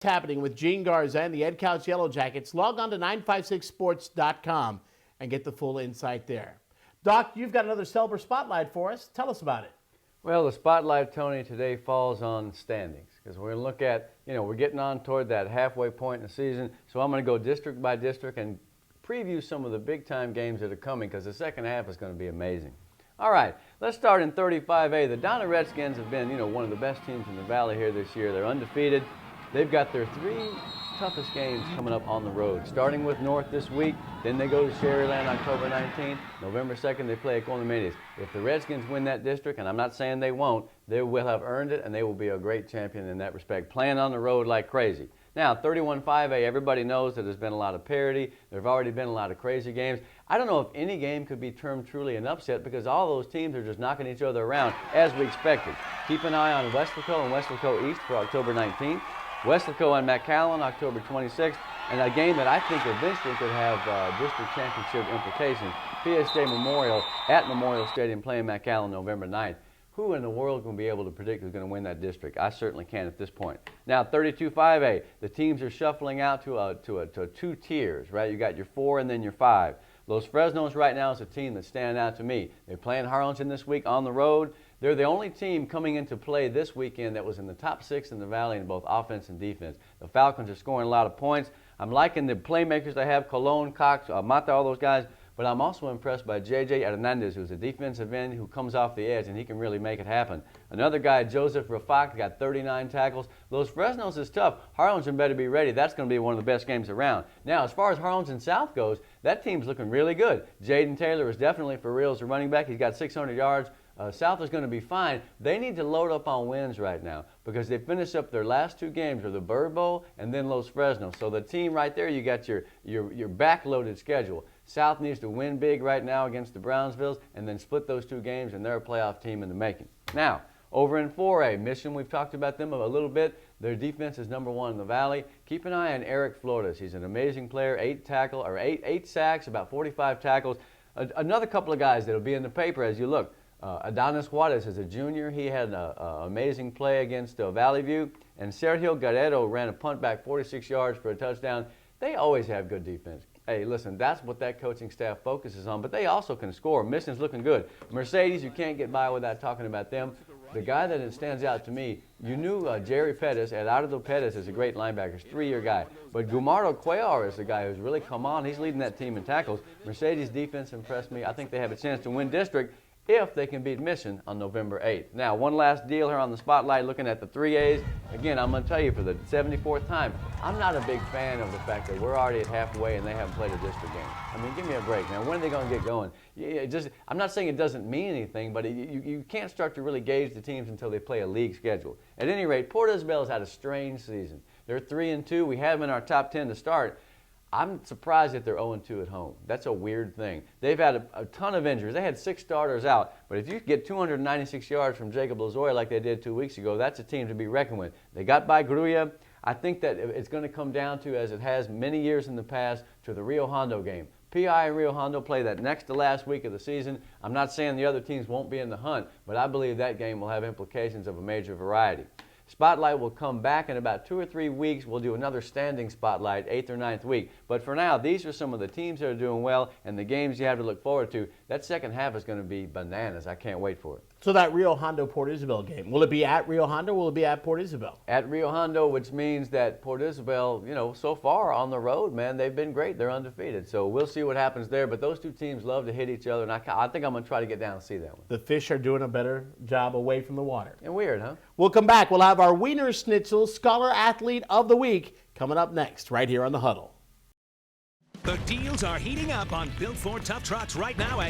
Happening with Gene Garza and the Ed Couch Yellow Jackets. Log on to 956sports.com and get the full insight there. Doc, you've got another Selber Spotlight for us. Tell us about it. Well, the spotlight, Tony, today falls on standings because we're going to look at, we're getting on toward that halfway point in the season. So I'm going to go district by district and preview some of the big-time games that are coming because the second half is going to be amazing. All right, let's start in 35A. The Donna Redskins have been, one of the best teams in the Valley here this year. They're undefeated. They've got their three toughest games coming up on the road, starting with North this week. Then they go to Sherryland October 19th. November 2nd, they play at Colonias. If the Redskins win that district, and I'm not saying they won't, they will have earned it, and they will be a great champion in that respect, playing on the road like crazy. Now, 31-5A, everybody knows that there's been a lot of parity. There have already been a lot of crazy games. I don't know if any game could be termed truly an upset because all those teams are just knocking each other around as we expected. Keep an eye on Weslaco and Weslaco East for October 19th. Weslaco and McAllen, October 26th, and a game that I think eventually could have district championship implications. PSJ Memorial at Memorial Stadium playing McAllen November 9th. Who in the world can be able to predict who's going to win that district? I certainly can at this point. Now, 32-5A, the teams are shuffling out to two tiers, right? You got your 4 and then your 5. Los Fresnos right now is a team that's standing out to me. They're playing Harlingen this week on the road. They're the only team coming into play this weekend that was in the top 6 in the Valley in both offense and defense. The Falcons are scoring a lot of points. I'm liking the playmakers they have, Colon, Cox, Mata, all those guys, but I'm also impressed by J.J. Hernandez, who's a defensive end who comes off the edge, and he can really make it happen. Another guy, Joseph Rafak, got 39 tackles. Los Fresnos is tough. Harlingen better be ready. That's going to be one of the best games around. Now, as far as Harlingen South goes, that team's looking really good. Jaden Taylor is definitely for real as a running back. He's got 600 yards. South is going to be fine. They need to load up on wins right now because they finished up their last 2 games with the Bird Bowl and then Los Fresnos. So the team right there, you got your backloaded schedule. South needs to win big right now against the Brownsvilles and then split those 2 games, and they're a playoff team in the making. Now, over in 4A, Mission, we've talked about them a little bit. Their defense is #1 in the Valley. Keep an eye on Eric Flores. He's an amazing player, 8 sacks, about 45 tackles. Another couple of guys that will be in the paper as you look. Adonis Juarez is a junior. He had an amazing play against Valley View. And Sergio Guerrero ran a punt back 46 yards for a touchdown. They always have good defense. Hey, listen, that's what that coaching staff focuses on. But they also can score. Mission's looking good. Mercedes, you can't get by without talking about them. The guy that stands out to me, you knew Jerry Pettis, Eduardo Pettis is a great linebacker, 3-year guy. But Gumardo Cuellar is the guy who's really come on. He's leading that team in tackles. Mercedes' defense impressed me. I think they have a chance to win district if they can beat Mission on November 8th. Now, one last deal here on the spotlight, looking at the 3As. Again, I'm going to tell you for the 74th time, I'm not a big fan of the fact that we're already at halfway and they haven't played a district game. I mean, give me a break. Now, when are they going to get going? I'm not saying it doesn't mean anything, but you can't start to really gauge the teams until they play a league schedule. At any rate, Port Isabel's had a strange season. They're 3-2. We had them in our top 10 to start. I'm surprised that they're 0-2 at home. That's a weird thing. They've had a ton of injuries. They had 6 starters out. But if you get 296 yards from Jacob Lozoya like they did 2 weeks ago, that's a team to be reckoned with. They got by Gruya. I think that it's going to come down to, as it has many years in the past, to the Rio Hondo game. PI and Rio Hondo play that next to last week of the season. I'm not saying the other teams won't be in the hunt, but I believe that game will have implications of a major variety. Spotlight will come back in about 2 or 3 weeks. We'll do another standing spotlight, 8th or 9th week. But for now, these are some of the teams that are doing well and the games you have to look forward to. That second half is going to be bananas. I can't wait for it. So that Rio Hondo Port Isabel game, will it be at Rio Hondo or will it be at Port Isabel? At Rio Hondo, which means that Port Isabel, so far on the road, man, they've been great. They're undefeated. So we'll see what happens there. But those 2 teams love to hit each other, and I think I'm going to try to get down and see that one. The fish are doing a better job away from the water. And weird, huh? We'll come back. We'll have our Wiener Schnitzel Scholar Athlete of the Week coming up next, right here on The Huddle. The deals are heating up on Built Ford Tough Trucks right now at